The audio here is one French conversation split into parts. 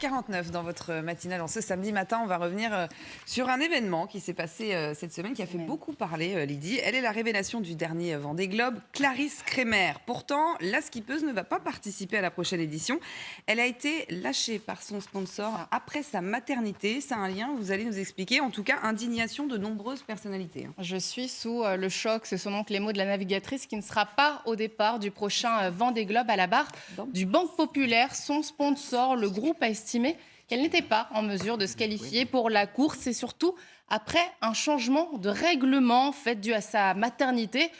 49 dans votre matinale en ce samedi matin. On va revenir sur un événement qui s'est passé cette semaine, qui a fait beaucoup parler, Lydie. Elle est la révélation du dernier Vendée Globe, Clarisse Kremer. Pourtant, la skippeuse ne va pas participer à la prochaine édition. Elle a été lâchée par son sponsor après sa maternité. C'est un lien, vous allez nous expliquer. En tout cas, indignation de nombreuses personnalités. Je suis sous le choc. Ce sont donc les mots de la navigatrice qui ne sera pas au départ du prochain Vendée Globe à la barre du Banque Populaire. Son sponsor, le groupe, a estimé qu'elle n'était pas en mesure de se qualifier pour la course et surtout après un changement de règlement fait dû à sa maternité.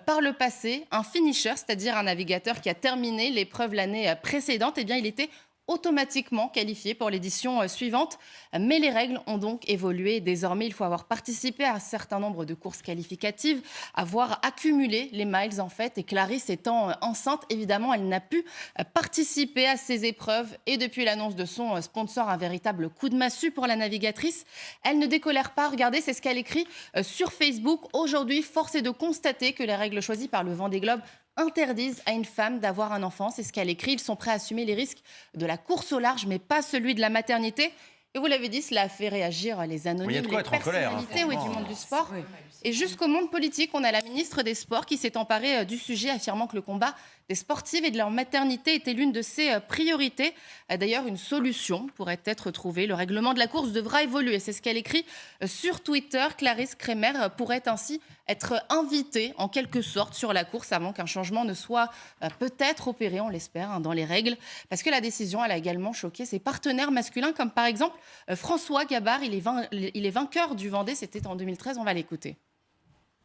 Par le passé, un finisher, c'est-à-dire un navigateur qui a terminé l'épreuve l'année précédente, eh bien, il était automatiquement qualifié pour l'édition suivante. Mais les règles ont donc évolué. Désormais, il faut avoir participé à un certain nombre de courses qualificatives, avoir accumulé les miles en fait. Et Clarisse étant enceinte, évidemment, elle n'a pu participer à ces épreuves. Et depuis l'annonce de son sponsor, un véritable coup de massue pour la navigatrice. Elle ne décolère pas. Regardez, c'est ce qu'elle écrit sur Facebook. Aujourd'hui, force est de constater que les règles choisies par le Vendée Globe interdisent à une femme d'avoir un enfant. C'est ce qu'elle écrit. Ils sont prêts à assumer les risques de la course au large, mais pas celui de la maternité. Et vous l'avez dit, cela a fait réagir les anonymes, les personnalités du monde du sport. Oui. Et jusqu'au monde politique, on a la ministre des Sports qui s'est emparée du sujet, affirmant que le combat des sportives et de leur maternité était l'une de ses priorités. D'ailleurs, une solution pourrait être trouvée. Le règlement de la course devra évoluer. C'est ce qu'elle écrit sur Twitter. Clarisse Kremer pourrait ainsi être invitée en quelque sorte sur la course avant qu'un changement ne soit peut-être opéré, on l'espère, dans les règles. Parce que la décision, elle a également choqué ses partenaires masculins, comme par exemple François Gabard. Il est vainqueur du Vendée, c'était en 2013. On va l'écouter.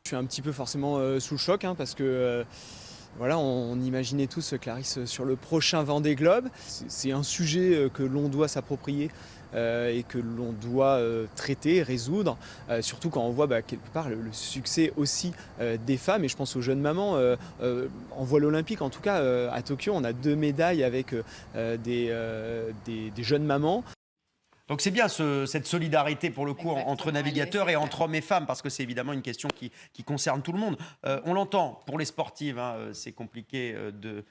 Je suis un petit peu forcément sous le choc parce que voilà, on imaginait tous Clarisse sur le prochain Vendée Globe. C'est un sujet que l'on doit s'approprier et que l'on doit traiter, résoudre, surtout quand on voit quelque part le succès aussi des femmes. Et je pense aux jeunes mamans, en voile olympique en tout cas, à Tokyo, on a 2 médailles avec des jeunes mamans. Donc c'est bien cette solidarité pour le coup entre navigateurs et entre hommes et femmes, parce que c'est évidemment une question qui concerne tout le monde. On l'entend, pour les sportives, c'est compliqué de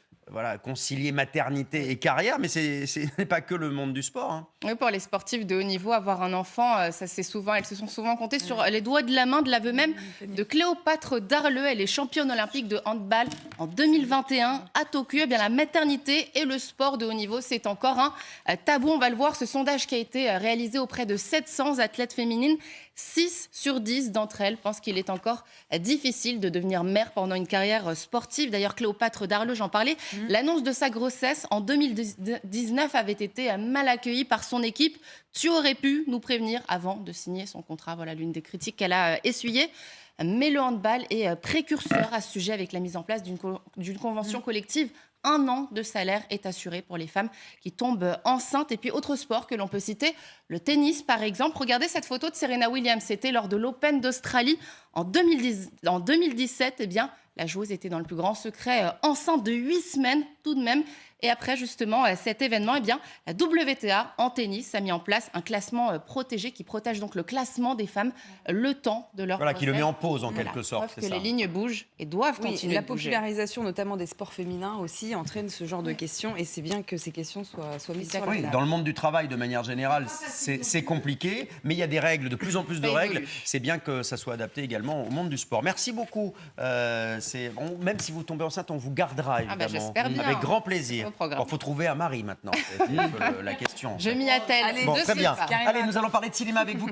concilier maternité et carrière, mais ce n'est pas que le monde du sport. Oui, pour les sportifs de haut niveau, avoir un enfant, elles se sont souvent comptées sur les doigts de la main, de l'aveu même de Cléopâtre Darleux. Elle est championne olympique de handball en 2021 à Tokyo. Eh bien, la maternité et le sport de haut niveau, c'est encore un tabou. On va le voir, ce sondage qui a été réalisé auprès de 700 athlètes féminines. 6 sur 10 d'entre elles pensent qu'il est encore difficile de devenir mère pendant une carrière sportive. D'ailleurs, Cléopâtre Darleux, j'en parlais, l'annonce de sa grossesse en 2019 avait été mal accueillie par son équipe. Tu aurais pu nous prévenir avant de signer son contrat. Voilà l'une des critiques qu'elle a essuyées. Mais le handball est précurseur à ce sujet avec la mise en place d'une convention collective. 1 an de salaire est assuré pour les femmes qui tombent enceintes. Et puis, autre sport que l'on peut citer, le tennis, par exemple. Regardez cette photo de Serena Williams. C'était lors de l'Open d'Australie en 2017. Eh bien, la joueuse était dans le plus grand secret, enceinte de 8 semaines tout de même. Et après, justement, cet événement, eh bien, la WTA en tennis a mis en place un classement protégé qui protège donc le classement des femmes le temps de leur grossesse. Qui le met en pause en quelque sorte. Preuve que les lignes bougent et doivent continuer la de bouger. popularisation, notamment des sports féminins aussi, entraîne ce genre de questions. Et c'est bien que ces questions soient mises sur la table. Dans le monde du travail, de manière générale, c'est compliqué. Mais il y a des règles, de plus en plus de règles. C'est bien que ça soit adapté également au monde du sport. Merci beaucoup. Même si vous tombez enceinte, on vous gardera évidemment. J'espère bien. Avec grand plaisir. Il faut trouver un mari maintenant, c'est la question. Je m'y attelle. Très bien. Allez, nous allons parler de cinéma avec vous.